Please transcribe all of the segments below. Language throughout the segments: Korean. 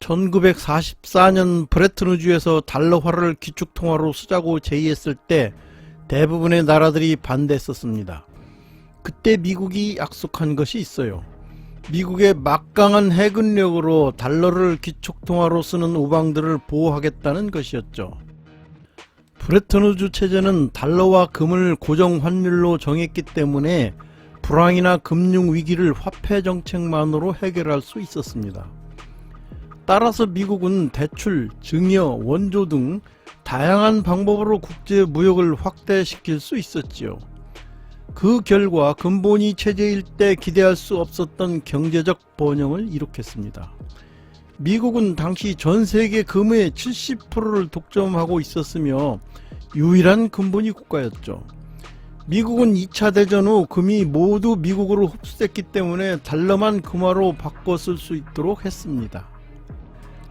1944년 브레튼우즈에서 달러화를 기축통화로 쓰자고 제의했을 때 대부분의 나라들이 반대했었습니다. 그때 미국이 약속한 것이 있어요. 미국의 막강한 해군력으로 달러를 기축통화로 쓰는 우방들을 보호하겠다는 것이었죠. 브레튼우즈 체제는 달러와 금을 고정 환율로 정했기 때문에 불황이나 금융위기를 화폐 정책만으로 해결할 수 있었습니다. 따라서 미국은 대출, 증여, 원조 등 다양한 방법으로 국제 무역을 확대시킬 수 있었지요. 그 결과 근본위 체제일 때 기대할 수 없었던 경제적 번영을 일으켰습니다. 미국은 당시 전 세계 금의 70%를 독점하고 있었으며 유일한 근본위 국가였죠. 미국은 2차 대전 후 금이 모두 미국으로 흡수됐기 때문에 달러만 금화로 바꿔 쓸 수 있도록 했습니다.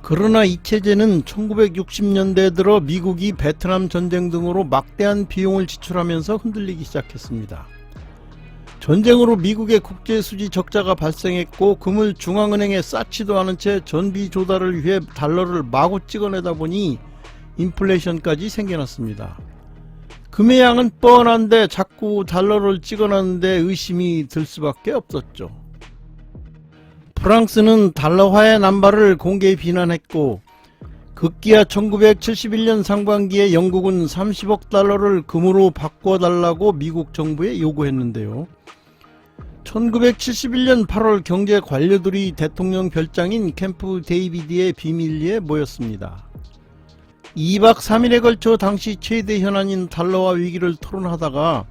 그러나 이 체제는 1960년대 들어 미국이 베트남 전쟁 등으로 막대한 비용을 지출하면서 흔들리기 시작했습니다. 전쟁으로 미국의 국제수지 적자가 발생했고 금을 중앙은행에 쌓지도 않은 채 전비 조달을 위해 달러를 마구 찍어내다 보니 인플레이션까지 생겨났습니다. 금의 양은 뻔한데 자꾸 달러를 찍어놨는데 의심이 들 수밖에 없었죠. 프랑스는 달러화의 남발을 공개 비난했고 급기야 1971년 상반기에 영국은 30억 달러를 금으로 바꿔달라고 미국 정부에 요구했는데요. 1971년 8월 경제 관료들이 대통령 별장인 캠프 데이비드의 비밀리에 모였습니다. 2박 3일에 걸쳐 당시 최대 현안인 달러화 위기를 토론하다가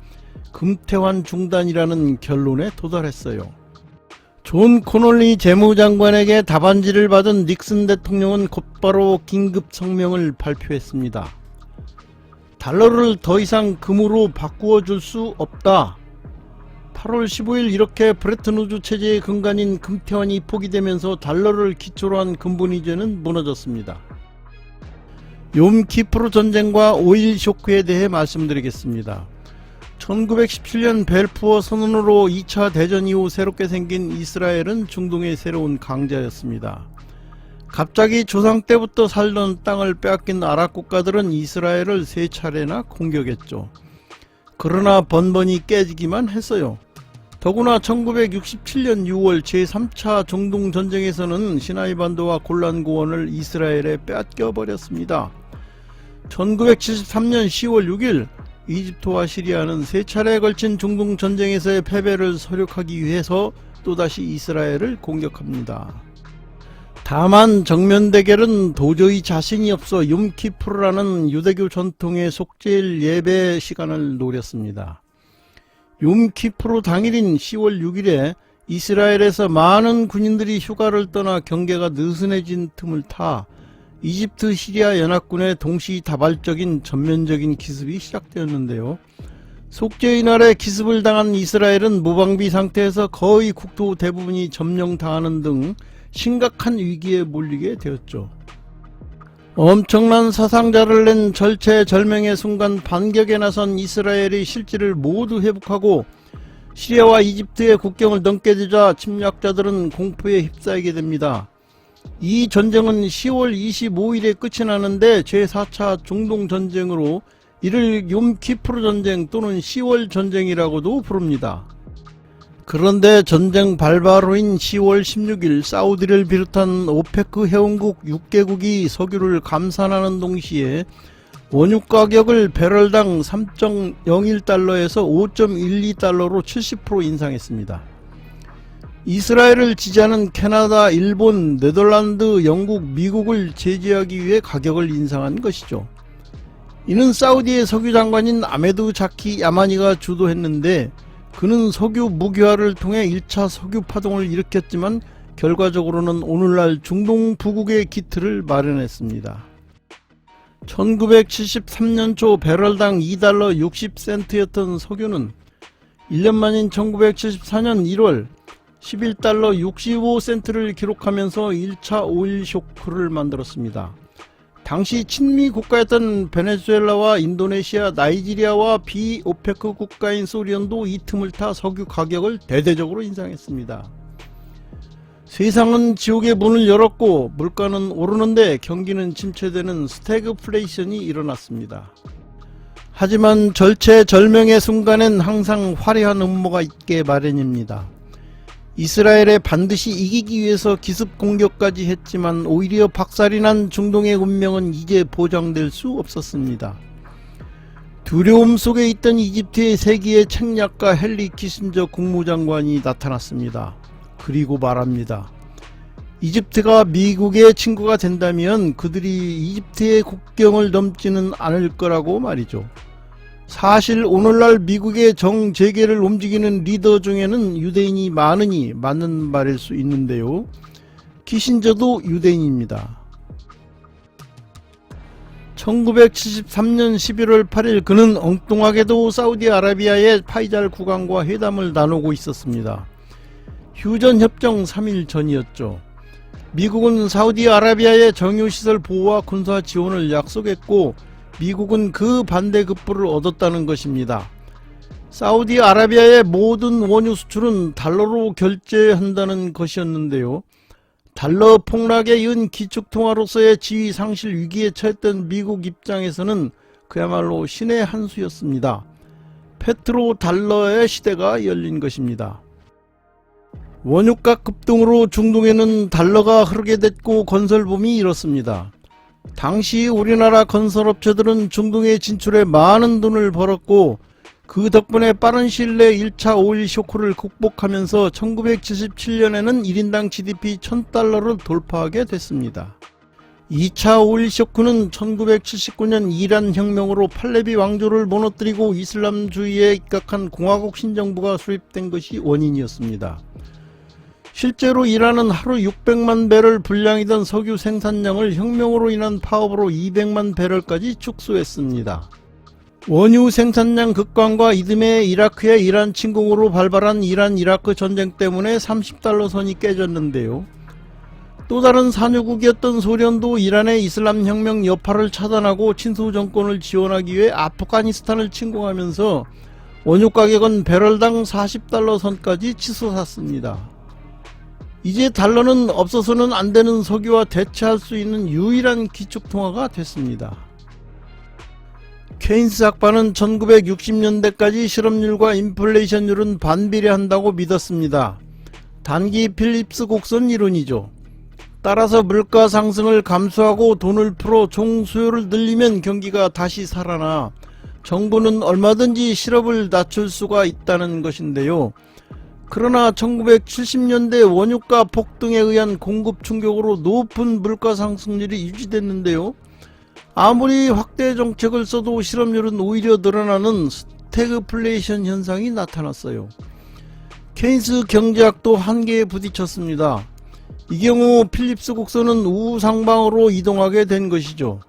금태환 중단이라는 결론에 도달했어요. 존 코놀리 재무장관에게 답안지를 받은 닉슨 대통령은 곧바로 긴급 성명을 발표했습니다. 달러를 더 이상 금으로 바꾸어 줄 수 없다. 8월 15일 이렇게 브레튼우즈 체제의 근간인 금태환이 포기되면서 달러를 기초로 한 근본위제는 무너졌습니다. 욤키프르 전쟁과 오일 쇼크에 대해 말씀드리겠습니다. 1917년 벨푸어 선언으로 2차 대전 이후 새롭게 생긴 이스라엘은 중동의 새로운 강자였습니다. 갑자기 조상 때부터 살던 땅을 빼앗긴 아랍 국가들은 이스라엘을 3차례나 공격했죠. 그러나 번번이 깨지기만 했어요. 더구나 1967년 6월 제3차 중동전쟁에서는 시나이반도와 골란고원을 이스라엘에 빼앗겨 버렸습니다. 1973년 10월 6일 이집트와 시리아는 3차례에 걸친 중동전쟁에서의 패배를 서력하기 위해서 또다시 이스라엘을 공격합니다. 다만 정면 대결은 도저히 자신이 없어 욤키프르라는 유대교 전통의 속죄일 예배 시간을 노렸습니다. 욤키프르 당일인 10월 6일에 이스라엘에서 많은 군인들이 휴가를 떠나 경계가 느슨해진 틈을 타 이집트 시리아 연합군의 동시다발적인 전면적인 기습이 시작되었는데요. 속죄의 날에 기습을 당한 이스라엘은 무방비 상태에서 거의 국토 대부분이 점령당하는 등 심각한 위기에 몰리게 되었죠. 엄청난 사상자를 낸 절체절명의 순간 반격에 나선 이스라엘이 실지를 모두 회복하고 시리아와 이집트의 국경을 넘게 되자 침략자들은 공포에 휩싸이게 됩니다. 이 전쟁은 10월 25일에 끝이 나는데 제4차 중동전쟁으로 이를 욤키프르 전쟁 또는 10월 전쟁이라고도 부릅니다. 그런데 전쟁 발발호인 10월 16일 사우디를 비롯한 오페크 회원국 6개국이 석유를 감산하는 동시에 원유 가격을 배럴당 3.01달러에서 5.12달러로 70% 인상했습니다. 이스라엘을 지지하는 캐나다, 일본, 네덜란드, 영국, 미국을 제재하기 위해 가격을 인상한 것이죠. 이는 사우디의 석유 장관인 아메드 자키 야마니가 주도했는데 그는 석유 무기화를 통해 1차 석유 파동을 일으켰지만 결과적으로는 오늘날 중동 부국의 기틀을 마련했습니다. 1973년 초 배럴당 2달러 60센트였던 석유는 1년 만인 1974년 1월 11달러 65센트를 기록하면서 1차 오일 쇼크를 만들었습니다. 당시 친미 국가였던 베네수엘라와 인도네시아, 나이지리아와 비오페크 국가인 소련도 이 틈을 타 석유 가격을 대대적으로 인상했습니다. 세상은 지옥의 문을 열었고 물가는 오르는데 경기는 침체되는 스태그플레이션이 일어났습니다. 하지만 절체절명의 순간엔 항상 화려한 음모가 있게 마련입니다. 이스라엘에 반드시 이기기 위해서 기습 공격까지 했지만 오히려 박살이 난 중동의 운명은 이제 보장될 수 없었습니다. 두려움 속에 있던 이집트의 세기의 책략가 헨리 키신저 국무장관이 나타났습니다. 그리고 말합니다. 이집트가 미국의 친구가 된다면 그들이 이집트의 국경을 넘지는 않을 거라고 말이죠. 사실 오늘날 미국의 정재계를 움직이는 리더 중에는 유대인이 많으니 맞는 말일 수 있는데요. 키신저도 유대인입니다. 1973년 11월 8일 그는 엉뚱하게도 사우디아라비아의 파이잘 국왕과 회담을 나누고 있었습니다. 휴전협정 3일 전이었죠. 미국은 사우디아라비아의 정유시설 보호와 군사 지원을 약속했고 미국은 그 반대급부를 얻었다는 것입니다. 사우디아라비아의 모든 원유 수출은 달러로 결제한다는 것이었는데요. 달러 폭락에 이은 기축통화로서의 지위 상실 위기에 처했던 미국 입장에서는 그야말로 신의 한 수였습니다. 페트로 달러의 시대가 열린 것입니다. 원유가 급등으로 중동에는 달러가 흐르게 됐고 건설붐이 일었습니다. 당시 우리나라 건설업체들은 중동에 진출해 많은 돈을 벌었고 그 덕분에 빠른 시일 내에 1차 오일 쇼크를 극복하면서 1977년에는 1인당 GDP 1000달러를 돌파하게 됐습니다. 2차 오일 쇼크는 1979년 이란 혁명으로 팔레비 왕조를 무너뜨리고 이슬람주의에 입각한 공화국 신정부가 수립된 것이 원인이었습니다. 실제로 이란은 하루 600만 배럴 분량이던 석유 생산량을 혁명으로 인한 파업으로 200만 배럴까지 축소했습니다. 원유 생산량 급감과 이듬해 이라크의 이란 침공으로 발발한 이란-이라크 전쟁 때문에 30달러 선이 깨졌는데요. 또 다른 산유국이었던 소련도 이란의 이슬람 혁명 여파를 차단하고 친소 정권을 지원하기 위해 아프가니스탄을 침공하면서 원유 가격은 배럴당 40달러 선까지 치솟았습니다. 이제 달러는 없어서는 안 되는 석유와 대체할 수 있는 유일한 기축통화가 됐습니다. 케인스 학파는 1960년대까지 실업률과 인플레이션율은 반비례한다고 믿었습니다. 단기 필립스 곡선 이론이죠. 따라서 물가 상승을 감수하고 돈을 풀어 총 수요를 늘리면 경기가 다시 살아나 정부는 얼마든지 실업을 낮출 수가 있다는 것인데요. 그러나 1970년대 원유가 폭등에 의한 공급 충격으로 높은 물가 상승률이 유지됐는데요. 아무리 확대 정책을 써도 실업률은 오히려 늘어나는 스태그플레이션 현상이 나타났어요. 케인스 경제학도 한계에 부딪혔습니다. 이 경우 필립스 곡선은 우상방으로 이동하게 된 것이죠.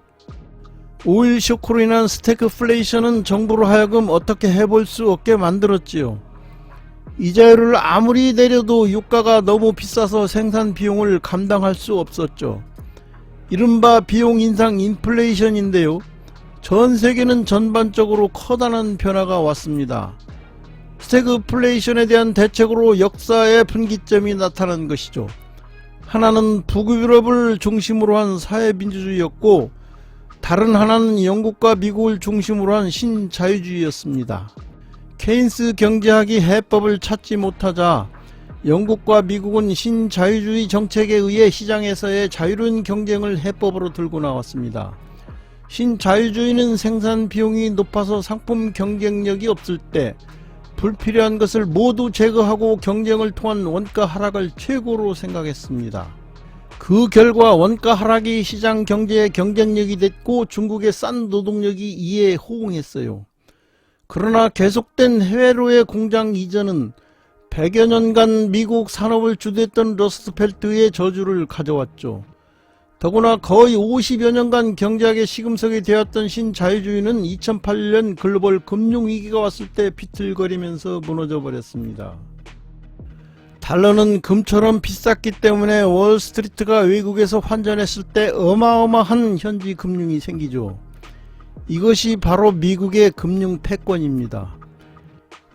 오일 쇼크로 인한 스태그플레이션은 정부로 하여금 어떻게 해볼 수 없게 만들었지요. 이자율을 아무리 내려도 유가가 너무 비싸서 생산 비용을 감당할 수 없었죠. 이른바 비용 인상 인플레이션인데요. 전 세계는 전반적으로 커다란 변화가 왔습니다. 스태그플레이션에 대한 대책으로 역사의 분기점이 나타난 것이죠. 하나는 북유럽을 중심으로 한 사회민주주의였고 다른 하나는 영국과 미국을 중심으로 한 신자유주의였습니다. 케인스 경제학이 해법을 찾지 못하자 영국과 미국은 신자유주의 정책에 의해 시장에서의 자유로운 경쟁을 해법으로 들고 나왔습니다. 신자유주의는 생산 비용이 높아서 상품 경쟁력이 없을 때 불필요한 것을 모두 제거하고 경쟁을 통한 원가 하락을 최고로 생각했습니다. 그 결과 원가 하락이 시장 경제의 경쟁력이 됐고 중국의 싼 노동력이 이에 호응했어요. 그러나 계속된 해외로의 공장 이전은 100여 년간 미국 산업을 주도했던 러스트펠트의 저주를 가져왔죠. 더구나 거의 50여 년간 경제학의 시금석이 되었던 신자유주의는 2008년 글로벌 금융위기가 왔을 때 비틀거리면서 무너져 버렸습니다. 달러는 금처럼 비쌌기 때문에 월스트리트가 외국에서 환전했을 때 어마어마한 현지 금융이 생기죠. 이것이 바로 미국의 금융 패권입니다.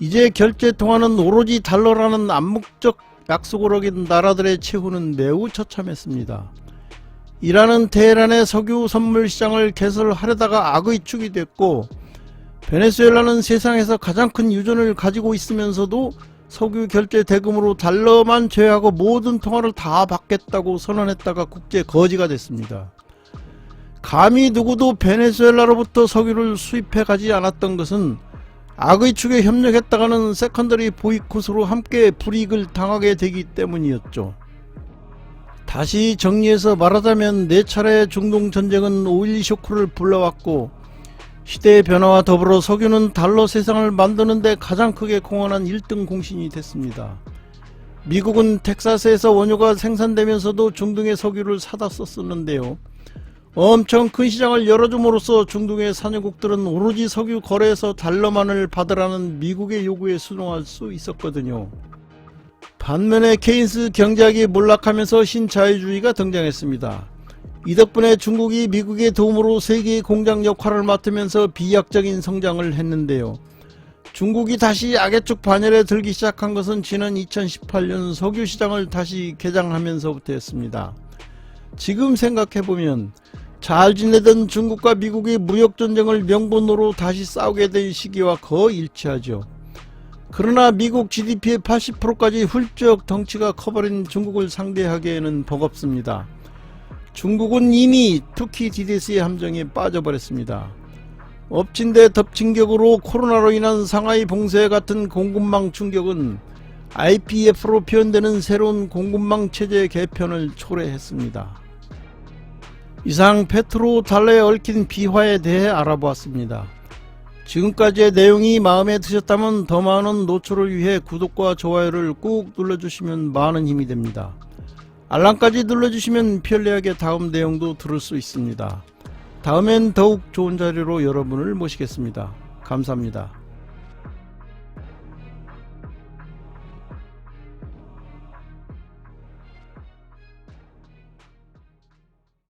이제 결제 통화는 오로지 달러라는 암묵적 약속을 어긴 나라들의 최후는 매우 처참했습니다. 이란은 테헤란의 석유 선물 시장을 개설하려다가 악의 축이 됐고, 베네수엘라는 세상에서 가장 큰 유전을 가지고 있으면서도 석유 결제 대금으로 달러만 제외하고 모든 통화를 다 받겠다고 선언했다가 국제 거지가 됐습니다. 감히 누구도 베네수엘라로부터 석유를 수입해 가지 않았던 것은 악의 축에 협력했다가는 세컨더리 보이콧으로 함께 불이익을 당하게 되기 때문이었죠. 다시 정리해서 말하자면 4차례의 중동 전쟁은 오일 쇼크를 불러왔고, 시대의 변화와 더불어 석유는 달러 세상을 만드는 데 가장 크게 공헌한 1등 공신이 됐습니다. 미국은 텍사스에서 원유가 생산되면서도 중동의 석유를 사다 썼었는데요. 엄청 큰 시장을 열어줌으로써 중동의 산유국들은 오로지 석유 거래에서 달러만을 받으라는 미국의 요구에 순응할 수 있었거든요. 반면에 케인스 경제학이 몰락하면서 신자유주의가 등장했습니다. 이 덕분에 중국이 미국의 도움으로 세계의 공장 역할을 맡으면서 비약적인 성장을 했는데요. 중국이 다시 악의 축 반열에 들기 시작한 것은 지난 2018년 석유 시장을 다시 개장하면서부터였습니다. 지금 생각해보면 잘 지내던 중국과 미국이 무역전쟁을 명분으로 다시 싸우게 된 시기와 거의 일치하죠. 그러나 미국 GDP의 80%까지 훌쩍 덩치가 커버린 중국을 상대하기에는 버겁습니다. 중국은 이미 투키 DDS의 함정에 빠져버렸습니다. 엎친 데 덮친 격으로 코로나로 인한 상하이 봉쇄 같은 공급망 충격은 IPF로 표현되는 새로운 공급망 체제 개편을 초래했습니다. 이상 페트로 달러에 얽힌 비화에 대해 알아보았습니다. 지금까지의 내용이 마음에 드셨다면 더 많은 노출을 위해 구독과 좋아요를 꾹 눌러주시면 많은 힘이 됩니다. 알람까지 눌러주시면 편리하게 다음 내용도 들을 수 있습니다. 다음엔 더욱 좋은 자리로 여러분을 모시겠습니다. 감사합니다.